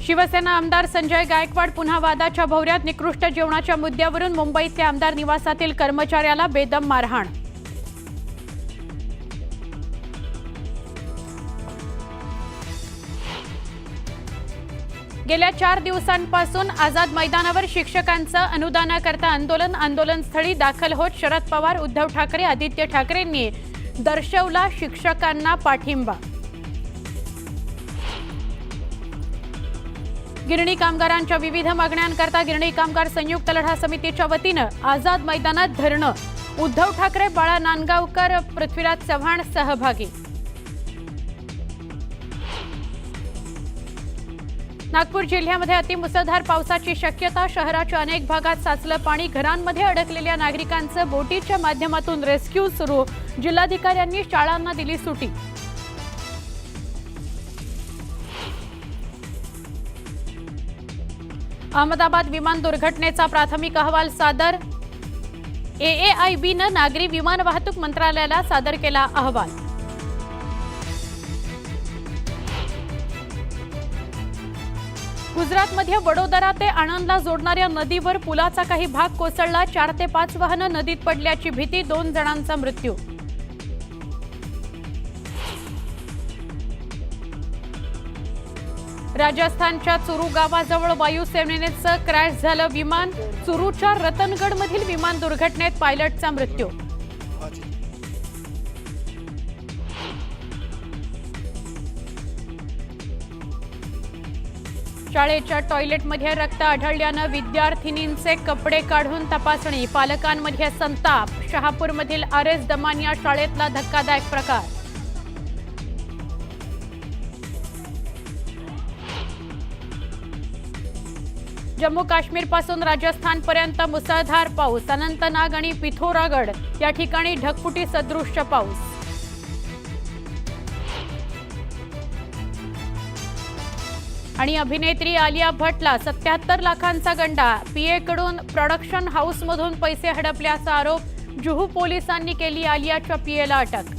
शिवसेना आमदार संजय गायकवाड पुन्हा वादाच्या भोवऱ्यात। निकृष्ट जेवणाच्या मुद्द्यावरून मुंबईचे आमदार निवासातील कर्मचाऱ्याला बेदम मारहाण। गेल्या 4 दिवसांपासून आझाद मैदानावर शिक्षकांचं अनुदानाकरता आंदोलनस्थळी दाखल होत शरद पवार, उद्धव ठाकरे, आदित्य ठाकरेंनी दर्शवला शिक्षकांना पाठिंबा। गिरणी कामगारांच्या विविध मागण्यांकरता गिरणी कामगार संयुक्त लढा समितीच्या वतीनं आझाद मैदानात धरणं। उद्धव ठाकरे, बाळा नांदगावकर, पृथ्वीराज चव्हाण सहभागी। नागपूर जिल्ह्यामध्ये अतिमुसळधार पावसाची शक्यता। शहराच्या अनेक भागात साचलं पाणी। घरांमध्ये अडकलेल्या नागरिकांचं बोटीच्या माध्यमातून रेस्क्यू सुरू। जिल्हाधिकाऱ्यांनी शाळांना दिली सुटी। अहमदाबाद विमान दुर्घटनेचा प्राथमिक अहवाल सादर। AAIBनं नागरी विमान वाहतूक मंत्रालयाला सादर केला अहवाल। गुजरातमध्ये वडोदरा ते आणंदला जोडणाऱ्या नदीवर पुलाचा काही भाग कोसळला। 4 ते 5 वाहनं नदीत पडल्याची भीती। 2 जणांचा मृत्यू। राजस्थानच्या चुरू गावाजवळ वायुसेनेचं क्रॅश झालं विमान। चुरूच्या रतनगडमधील विमान दुर्घटनेत पायलटचा मृत्यू। शाळेच्या टॉयलेटमध्ये रक्त आढळल्यानं विद्यार्थिनींचे कपडे काढून तपासणी। पालकांमध्ये संताप। शहापूरमधील RS दमानिया शाळेतला धक्कादायक प्रकार। जम्मू काश्मीरपासून राजस्थानपर्यंत मुसळधार पाऊस। अनंतनाग आणि पिथोरागड या ठिकाणी ढगफुटी सदृश्य पाऊस। आणि अभिनेत्री आलिया भट्टला 77 लाखांचा गंडा। पीएकडून प्रोडक्शन हाऊसमधून पैसे हडपल्याचा आरोप। जुहू पोलिसांनी केली आलियाच्या पीएला अटक।